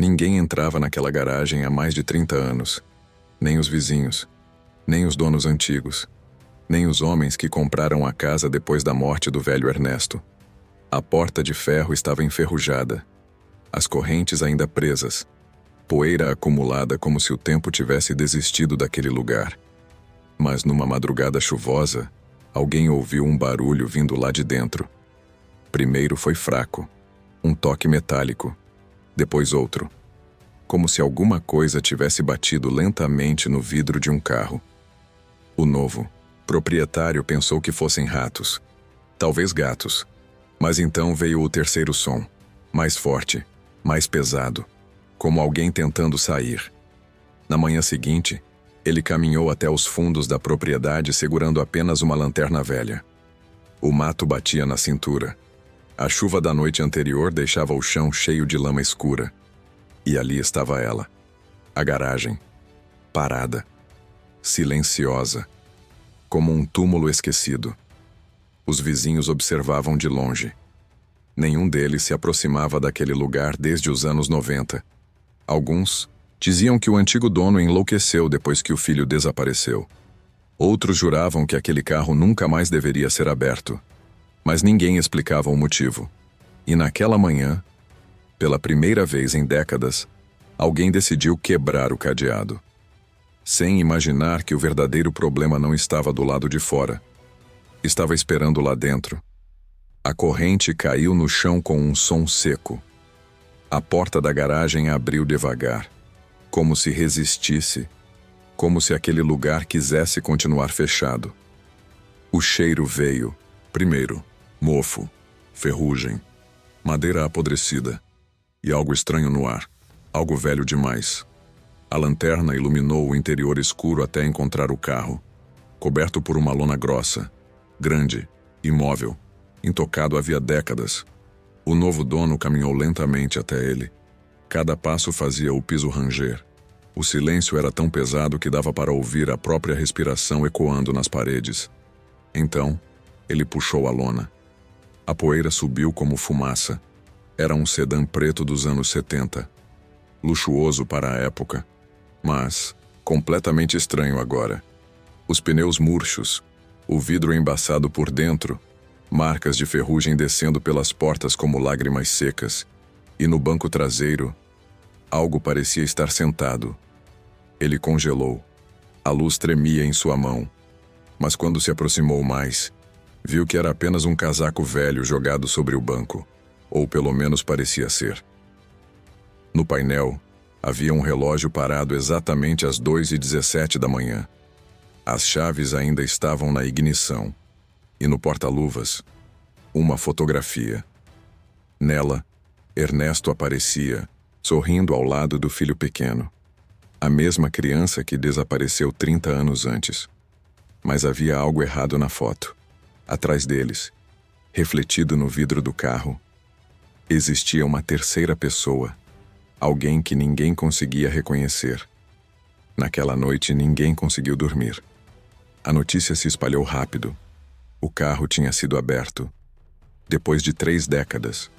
Ninguém entrava naquela garagem há mais de 30 anos. Nem os vizinhos, nem os donos antigos, nem os homens que compraram a casa depois da morte do velho Ernesto. A porta de ferro estava enferrujada, as correntes ainda presas, poeira acumulada como se o tempo tivesse desistido daquele lugar. Mas numa madrugada chuvosa, alguém ouviu um barulho vindo lá de dentro. Primeiro foi fraco, um toque metálico, depois outro, como se alguma coisa tivesse batido lentamente no vidro de um carro. O novo proprietário pensou que fossem ratos, talvez gatos, mas então veio o terceiro som, mais forte, mais pesado, como alguém tentando sair. Na manhã seguinte, ele caminhou até os fundos da propriedade segurando apenas uma lanterna velha. O mato batia na cintura. A chuva da noite anterior deixava o chão cheio de lama escura. E ali estava ela, a garagem, parada, silenciosa, como um túmulo esquecido. Os vizinhos observavam de longe. Nenhum deles se aproximava daquele lugar desde os anos 90. Alguns diziam que o antigo dono enlouqueceu depois que o filho desapareceu. Outros juravam que aquele carro nunca mais deveria ser aberto. Mas ninguém explicava o motivo. E naquela manhã, pela primeira vez em décadas, alguém decidiu quebrar o cadeado. Sem imaginar que o verdadeiro problema não estava do lado de fora. Estava esperando lá dentro. A corrente caiu no chão com um som seco. A porta da garagem abriu devagar, como se resistisse, como se aquele lugar quisesse continuar fechado. O cheiro veio, primeiro, mofo, ferrugem, madeira apodrecida e algo estranho no ar, algo velho demais. A lanterna iluminou o interior escuro até encontrar o carro, coberto por uma lona grossa, grande, imóvel, intocado havia décadas. O novo dono caminhou lentamente até ele. Cada passo fazia o piso ranger. O silêncio era tão pesado que dava para ouvir a própria respiração ecoando nas paredes. Então, ele puxou a lona. A poeira subiu como fumaça. Era um sedã preto dos anos 70. Luxuoso para a época, mas completamente estranho agora. Os pneus murchos, o vidro embaçado por dentro, marcas de ferrugem descendo pelas portas como lágrimas secas, e no banco traseiro, algo parecia estar sentado. Ele congelou. A luz tremia em sua mão, mas quando se aproximou mais, viu que era apenas um casaco velho jogado sobre o banco, ou pelo menos parecia ser. No painel, havia um relógio parado exatamente às 2h17 da manhã. As chaves ainda estavam na ignição. E no porta-luvas, uma fotografia. Nela, Ernesto aparecia, sorrindo ao lado do filho pequeno. A mesma criança que desapareceu 30 anos antes. Mas havia algo errado na foto. Atrás deles, refletido no vidro do carro, existia uma terceira pessoa, alguém que ninguém conseguia reconhecer. Naquela noite, ninguém conseguiu dormir. A notícia se espalhou rápido. O carro tinha sido aberto. Depois de 3 décadas,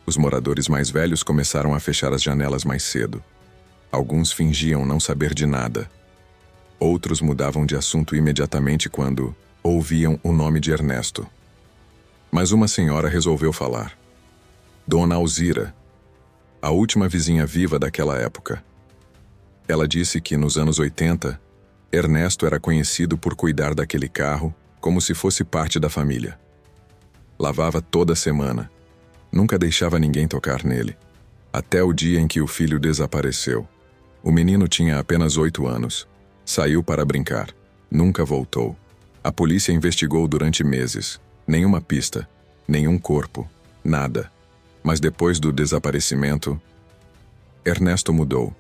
os moradores mais velhos começaram a fechar as janelas mais cedo. Alguns fingiam não saber de nada. Outros mudavam de assunto imediatamente quando ouviam o nome de Ernesto. Mas uma senhora resolveu falar. Dona Alzira, a última vizinha viva daquela época. Ela disse que nos anos 80, Ernesto era conhecido por cuidar daquele carro como se fosse parte da família. Lavava toda semana. Nunca deixava ninguém tocar nele. Até o dia em que o filho desapareceu. O menino tinha apenas 8 anos. Saiu para brincar. Nunca voltou. A polícia investigou durante meses. Nenhuma pista. Nenhum corpo. Nada. Mas depois do desaparecimento, Ernesto mudou.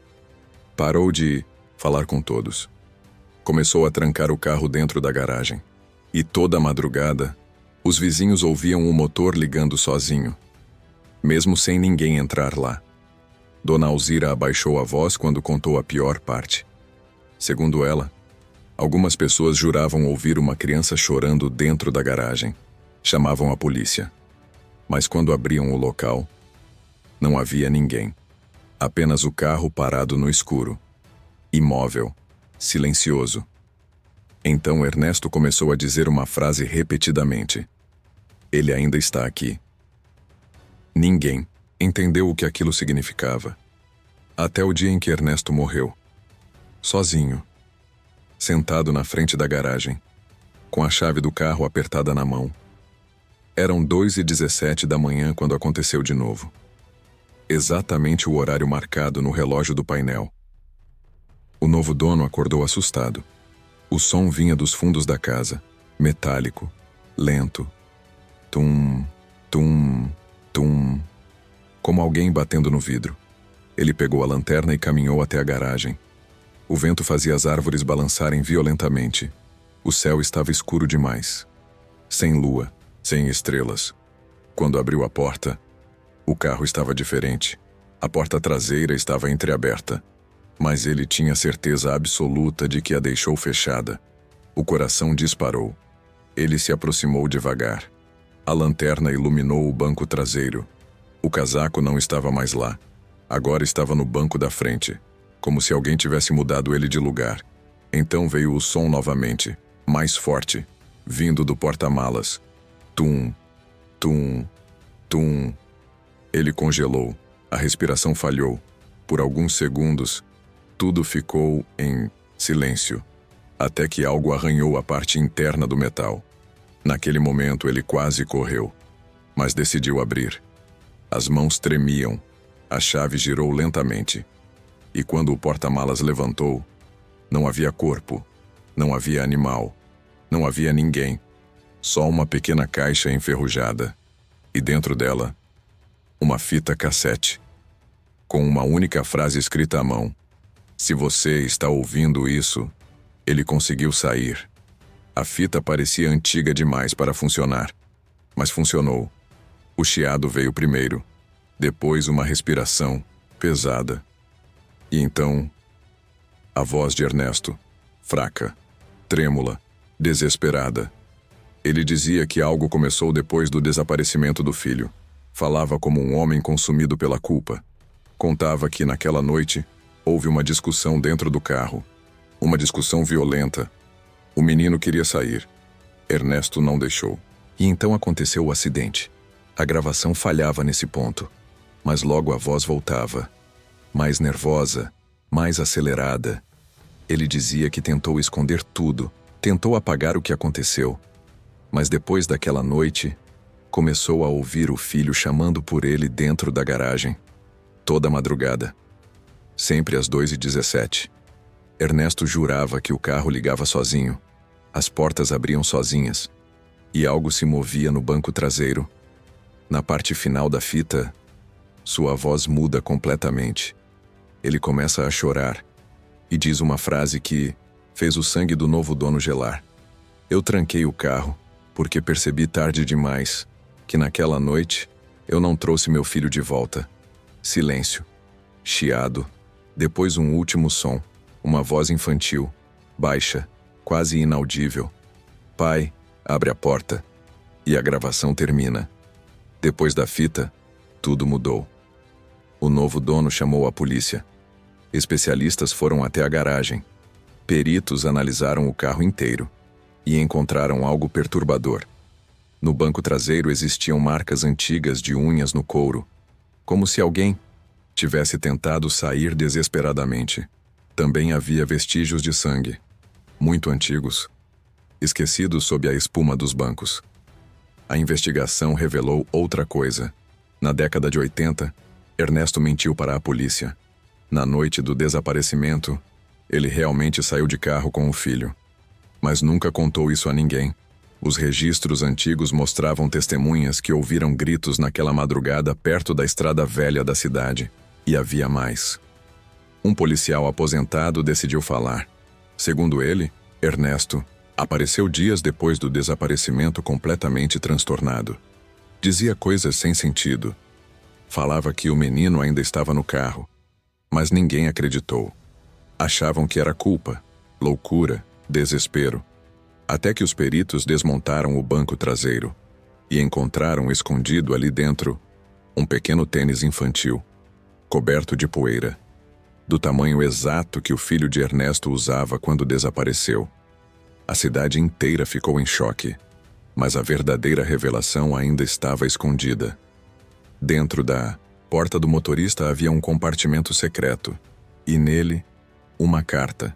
Parou de falar com todos. Começou a trancar o carro dentro da garagem. E toda a madrugada, os vizinhos ouviam o motor ligando sozinho, mesmo sem ninguém entrar lá. Dona Alzira abaixou a voz quando contou a pior parte. Segundo ela, algumas pessoas juravam ouvir uma criança chorando dentro da garagem. Chamavam a polícia. Mas quando abriam o local, não havia ninguém. Apenas o carro parado no escuro. Imóvel. Silencioso. Então Ernesto começou a dizer uma frase repetidamente. Ele ainda está aqui. Ninguém entendeu o que aquilo significava. Até o dia em que Ernesto morreu. Sozinho. Sentado na frente da garagem. Com a chave do carro apertada na mão. Eram 2h17 da manhã quando aconteceu de novo. Exatamente o horário marcado no relógio do painel. O novo dono acordou assustado. O som vinha dos fundos da casa, metálico, lento. Tum, tum, tum. Como alguém batendo no vidro. Ele pegou a lanterna e caminhou até a garagem. O vento fazia as árvores balançarem violentamente. O céu estava escuro demais. Sem lua, sem estrelas. Quando abriu a porta, o carro estava diferente. A porta traseira estava entreaberta. Mas ele tinha certeza absoluta de que a deixou fechada. O coração disparou. Ele se aproximou devagar. A lanterna iluminou o banco traseiro. O casaco não estava mais lá. Agora estava no banco da frente, como se alguém tivesse mudado ele de lugar. Então veio o som novamente, mais forte, vindo do porta-malas. Tum, tum, tum. Ele congelou. A respiração falhou. Por alguns segundos, tudo ficou em silêncio, até que algo arranhou a parte interna do metal. Naquele momento ele quase correu, mas decidiu abrir. As mãos tremiam, a chave girou lentamente, e quando o porta-malas levantou, não havia corpo, não havia animal, não havia ninguém, só uma pequena caixa enferrujada, e dentro dela, uma fita cassete, com uma única frase escrita à mão. Se você está ouvindo isso, ele conseguiu sair. A fita parecia antiga demais para funcionar, mas funcionou. O chiado veio primeiro, depois uma respiração pesada. E então, a voz de Ernesto, fraca, trêmula, desesperada. Ele dizia que algo começou depois do desaparecimento do filho. Falava como um homem consumido pela culpa. Contava que, naquela noite, houve uma discussão dentro do carro. Uma discussão violenta. O menino queria sair. Ernesto não deixou. E então aconteceu o acidente. A gravação falhava nesse ponto. Mas logo a voz voltava. Mais nervosa, mais acelerada. Ele dizia que tentou esconder tudo. Tentou apagar o que aconteceu. Mas depois daquela noite, começou a ouvir o filho chamando por ele dentro da garagem. Toda madrugada. Sempre às 2h17. Ernesto jurava que o carro ligava sozinho. As portas abriam sozinhas. E algo se movia no banco traseiro. Na parte final da fita, sua voz muda completamente. Ele começa a chorar. E diz uma frase que fez o sangue do novo dono gelar. Eu tranquei o carro, porque percebi tarde demais que naquela noite eu não trouxe meu filho de volta. Silêncio. Chiado. Depois um último som. Uma voz infantil. Baixa. Quase inaudível. Pai, abre a porta. E a gravação termina. Depois da fita, tudo mudou. O novo dono chamou a polícia. Especialistas foram até a garagem. Peritos analisaram o carro inteiro. E encontraram algo perturbador. No banco traseiro existiam marcas antigas de unhas no couro. Como se alguém tivesse tentado sair desesperadamente. Também havia vestígios de sangue. Muito antigos. Esquecidos sob a espuma dos bancos. A investigação revelou outra coisa. Na década de 80, Ernesto mentiu para a polícia. Na noite do desaparecimento, ele realmente saiu de carro com o filho. Mas nunca contou isso a ninguém. Os registros antigos mostravam testemunhas que ouviram gritos naquela madrugada perto da estrada velha da cidade. E havia mais. Um policial aposentado decidiu falar. Segundo ele, Ernesto apareceu dias depois do desaparecimento completamente transtornado. Dizia coisas sem sentido. Falava que o menino ainda estava no carro. Mas ninguém acreditou. Achavam que era culpa, loucura, desespero. Até que os peritos desmontaram o banco traseiro e encontraram escondido ali dentro um pequeno tênis infantil. coberto de poeira, do tamanho exato que o filho de Ernesto usava quando desapareceu. A cidade inteira ficou em choque, mas a verdadeira revelação ainda estava escondida. Dentro da porta do motorista havia um compartimento secreto, e nele, uma carta,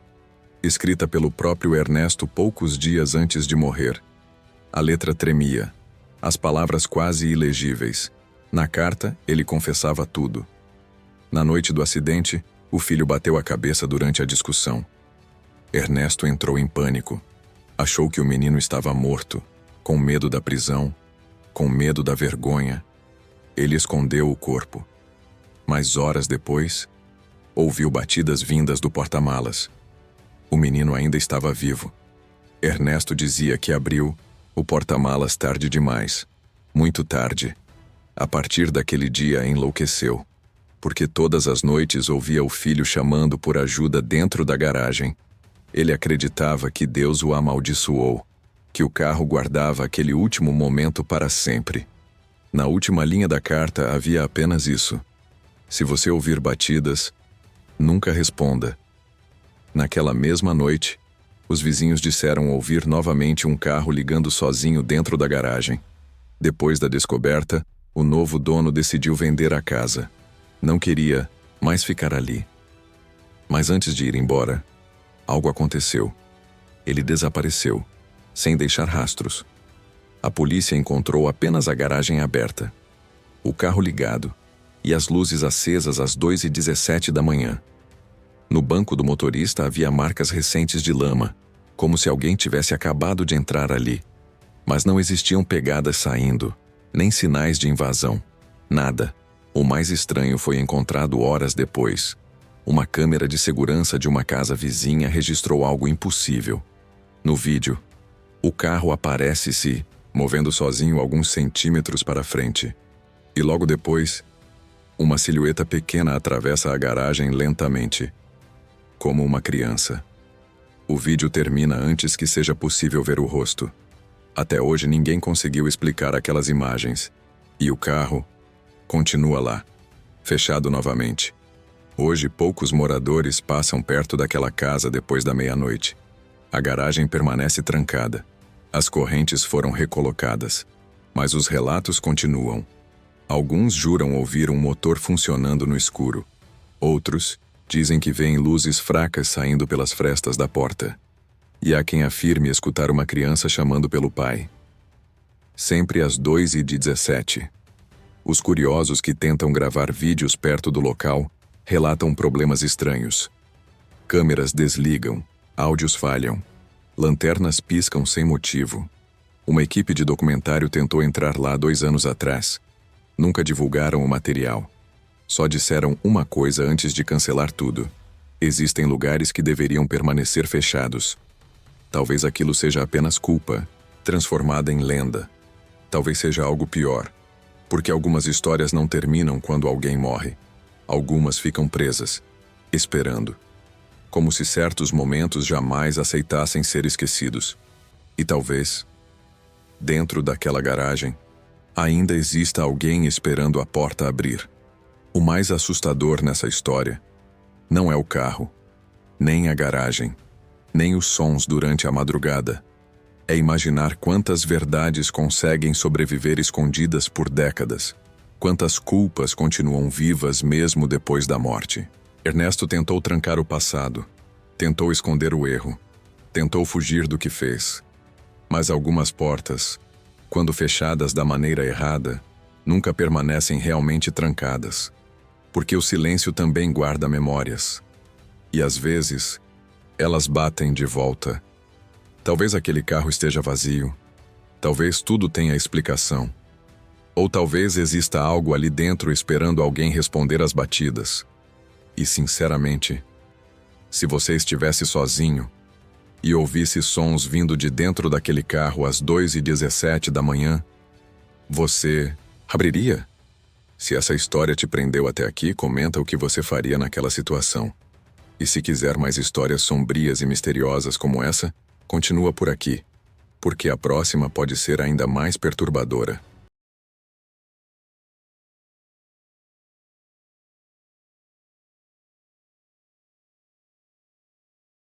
escrita pelo próprio Ernesto poucos dias antes de morrer. A letra tremia, as palavras quase ilegíveis. Na carta, ele confessava tudo. Na noite do acidente, o filho bateu a cabeça durante a discussão. Ernesto entrou em pânico. Achou que o menino estava morto, com medo da prisão, com medo da vergonha. Ele escondeu o corpo. Mas horas depois, ouviu batidas vindas do porta-malas. O menino ainda estava vivo. Ernesto dizia que abriu o porta-malas tarde demais, muito tarde. A partir daquele dia enlouqueceu, porque todas as noites ouvia o filho chamando por ajuda dentro da garagem. Ele acreditava que Deus o amaldiçoou, que o carro guardava aquele último momento para sempre. Na última linha da carta havia apenas isso: se você ouvir batidas, nunca responda. Naquela mesma noite, os vizinhos disseram ouvir novamente um carro ligando sozinho dentro da garagem. Depois da descoberta, o novo dono decidiu vender a casa. Não queria mais ficar ali. Mas antes de ir embora, algo aconteceu. Ele desapareceu, sem deixar rastros. A polícia encontrou apenas a garagem aberta, o carro ligado e as luzes acesas às 2h17 da manhã. No banco do motorista havia marcas recentes de lama, como se alguém tivesse acabado de entrar ali. Mas não existiam pegadas saindo, nem sinais de invasão. Nada. O mais estranho foi encontrado horas depois. Uma câmera de segurança de uma casa vizinha registrou algo impossível. No vídeo, o carro aparece se movendo sozinho alguns centímetros para frente. E logo depois, uma silhueta pequena atravessa a garagem lentamente, como uma criança. O vídeo termina antes que seja possível ver o rosto. Até hoje ninguém conseguiu explicar aquelas imagens. E o carro continua lá, fechado novamente. Hoje poucos moradores passam perto daquela casa depois da meia-noite. A garagem permanece trancada. As correntes foram recolocadas. Mas os relatos continuam. Alguns juram ouvir um motor funcionando no escuro. Outros dizem que veem luzes fracas saindo pelas frestas da porta. E há quem afirme escutar uma criança chamando pelo pai. Sempre às 2h17. Os curiosos que tentam gravar vídeos perto do local relatam problemas estranhos. Câmeras desligam, áudios falham, lanternas piscam sem motivo. Uma equipe de documentário tentou entrar lá 2 anos atrás. Nunca divulgaram o material. Só disseram uma coisa antes de cancelar tudo: existem lugares que deveriam permanecer fechados. Talvez aquilo seja apenas culpa, transformada em lenda. Talvez seja algo pior, porque algumas histórias não terminam quando alguém morre. Algumas ficam presas, esperando, como se certos momentos jamais aceitassem ser esquecidos. E talvez, dentro daquela garagem, ainda exista alguém esperando a porta abrir. O mais assustador nessa história não é o carro, nem a garagem, nem os sons durante a madrugada. É imaginar quantas verdades conseguem sobreviver escondidas por décadas. Quantas culpas continuam vivas mesmo depois da morte. Ernesto tentou trancar o passado, tentou esconder o erro, tentou fugir do que fez. Mas algumas portas, quando fechadas da maneira errada, nunca permanecem realmente trancadas. Porque o silêncio também guarda memórias. E às vezes, elas batem de volta. Talvez aquele carro esteja vazio. Talvez tudo tenha explicação. Ou talvez exista algo ali dentro esperando alguém responder às batidas. E sinceramente, se você estivesse sozinho e ouvisse sons vindo de dentro daquele carro às 2h17 da manhã, você abriria? Se essa história te prendeu até aqui, comenta o que você faria naquela situação. E se quiser mais histórias sombrias e misteriosas como essa, continua por aqui, porque a próxima pode ser ainda mais perturbadora.